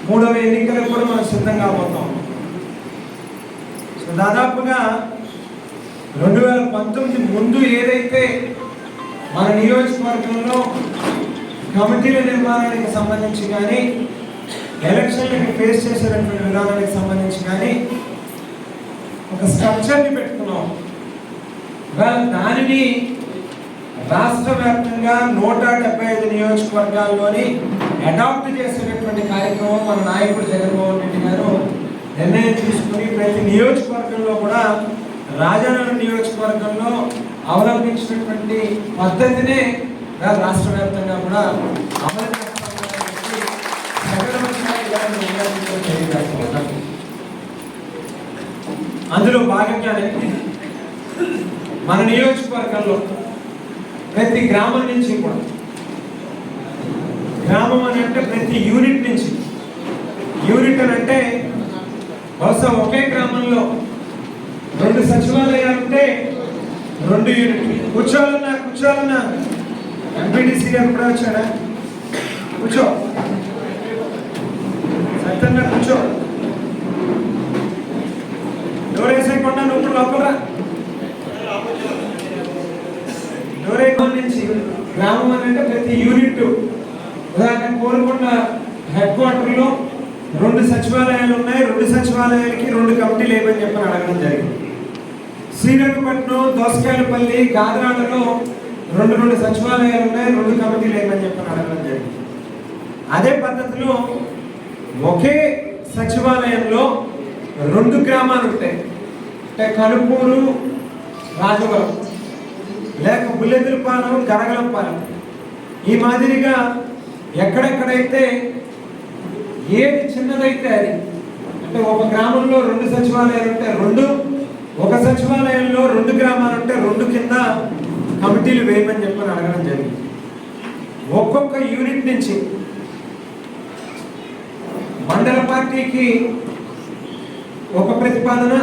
3వ ఎన్నికలకు కూడా మనం సిద్ధంగా పోతాం. సో దాదాపుగా 2019 ముందు ఏదైతే మన నియోజకవర్గంలో కమిటీల నిర్మాణానికి సంబంధించి కానీ ఎలక్షన్లకి ఫేస్ చేసేటటువంటి విధానానికి సంబంధించి కానీ ఒక స్ట్రక్చర్ని పెట్టుకున్నాం. దానిని రాష్ట్ర వ్యాప్తంగా 175 నియోజకవర్గాల్లోని అడాప్ట్ చేసేటటువంటి కార్యక్రమం మన నాయకుడు జగన్మోహన్ రెడ్డి గారు నిర్ణయం తీసుకుని ప్రతి నియోజకవర్గంలో కూడా రాజానగరం నియోజకవర్గంలో అవలంబించినటువంటి పద్ధతినే రాష్ట్ర వ్యాప్తంగా కూడా అమలు చేస్తాం. అందులో భాగంగానే మన నియోజకవర్గంలో ప్రతి గ్రామం నుంచి కూడా, గ్రామం అని అంటే ప్రతి యూనిట్ నుంచి, యూనిట్ అని అంటే బహుశా ఒకే గ్రామంలో 2 సచివాలయాలు ఉంటే 2 యూనిట్లు. కూర్చోవాలన్నా ఎంపీటీసీ గారు కూడా వచ్చాడా? కూర్చో సత్యంగా కూర్చో. డోర్ వేసేయకుండా నువ్వు లోపల నుంచి గ్రామం అని అంటే ప్రతి యూనిట్. ఉదాహరణ కోరుకున్న హెడ్ క్వార్టర్లో 2 సచివాలయాలు ఉన్నాయి. 2 సచివాలయాలకి 2 కమిటీలు ఏమని చెప్పని అడగడం జరిగింది. శ్రీరంగపట్నం, దోసకాయలపల్లి, గాదరాడలో 2 సచివాలయాలు ఉన్నాయి. 2 కమిటీలు ఏమని చెప్పని అడగడం జరిగింది. అదే పద్ధతిలో ఒకే సచివాలయంలో 2 గ్రామాలు ఉంటాయి. అంటే కనుపూరు, రాజవరం, లేక బుల్లెదురుపాలెం, గరగలంపాలెం. ఈ మాదిరిగా ఎక్కడెక్కడైతే ఏది చిన్నదైతే అది, అంటే ఒక గ్రామంలో 2 సచివాలయాలు ఉంటే 2, ఒక సచివాలయంలో 2 గ్రామాలు ఉంటే 2 కింద కమిటీలు వేయమని చెప్పని అడగడం జరిగింది. ఒక్కొక్క యూనిట్ నుంచి మండల పార్టీకి ఒక ప్రతిపాదన,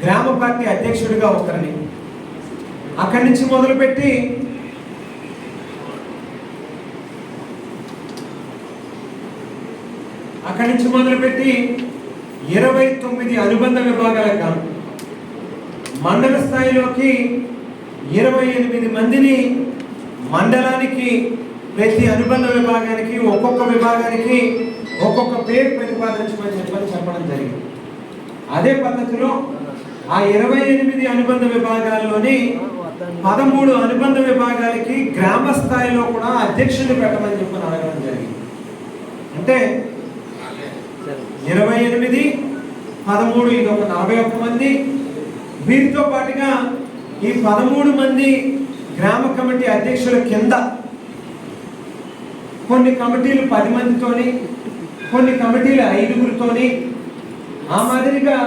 గ్రామ పార్టీ అధ్యక్షుడిగా ఒకరిని, అక్కడి నుంచి మొదలుపెట్టి అక్కడి నుంచి మొదలుపెట్టి 29 అనుబంధ విభాగాలకు గాను మండల స్థాయిలోకి 28 మందిని మండలానికి, ప్రతి అనుబంధ విభాగానికి, ఒక్కొక్క విభాగానికి ఒక్కొక్క పేరు ప్రతిపాదించమని చెప్పడం జరిగింది. అదే పద్ధతిలో ఆ 28 అనుబంధ విభాగాల్లోని 13 అనుబంధ విభాగాలకి గ్రామ స్థాయిలో కూడా అధ్యక్షులు పెట్టమని చెప్పని అడగడం జరిగింది. అంటే 28, 13, ఇది ఒక 41 మంది. వీరితో పాటుగా ఈ 13 మంది గ్రామ కమిటీ అధ్యక్షుల కింద కొన్ని కమిటీలు 10 మందితోని, కొన్ని కమిటీలు 5గురితోని, ఆ మాదిరిగా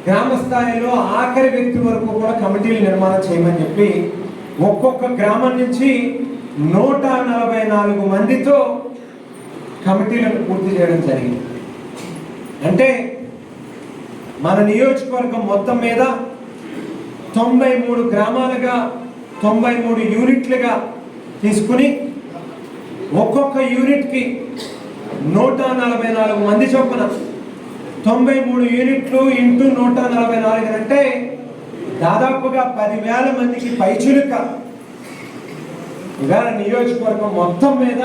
గ్రామ స్థాయిలో ఆఖరి వ్యక్తి వరకు కూడా కమిటీలు నిర్మాణం చేయమని చెప్పి ఒక్కొక్క గ్రామం నుంచి 144 మందితో కమిటీలను పూర్తి చేయడం జరిగింది. అంటే మన నియోజకవర్గం మొత్తం మీద 93 గ్రామాలుగా 93 యూనిట్లుగా తీసుకుని ఒక్కొక్క యూనిట్కి 144 మంది చొప్పున 93 యూనిట్లు ఇంటూ 144 అంటే దాదాపుగా 10,000 మందికి పైచులుక ఇవాళ నియోజకవర్గం మొత్తం మీద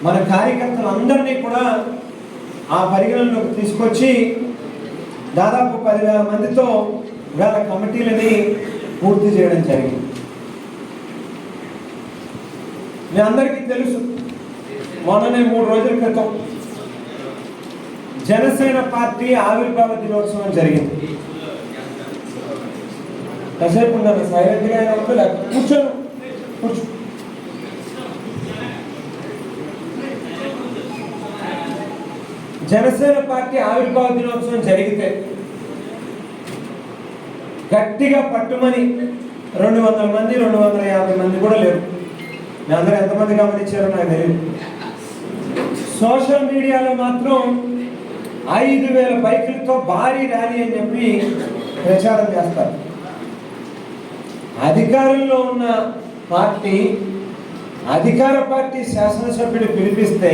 మన కార్యకర్తలందరినీ కూడా ఆ పరిగణనలోకి తీసుకొచ్చి దాదాపు 10,000 మందితో ఇవాళ కమిటీలని పూర్తి చేయడం జరిగింది. మీ అందరికీ తెలుసు, మొన్ననే 3 రోజుల క్రితం జనసేన పార్టీ ఆవిర్భావ దినోత్సవం జరిగింది. కాసేపు ఉన్నాను, సైలెంట్గా అయినా ఉంటే లేకపోతే కూర్చో. జనసేన పార్టీ ఆవిర్భావ దినోత్సవం జరిగితే గట్టిగా పట్టుమని 200 మంది, 250 మంది కూడా లేరు. మీ అందరూ ఎంతమంది గమనించారో నాకు తెలియదు. సోషల్ మీడియాలో మాత్రం 5,000 బైకులతో భారీ ర్యాలీ అని చెప్పి ప్రచారం చేస్తారు. అధికారంలో ఉన్న పార్టీ, అధికార పార్టీ శాసనసభ్యుడు పిలిపిస్తే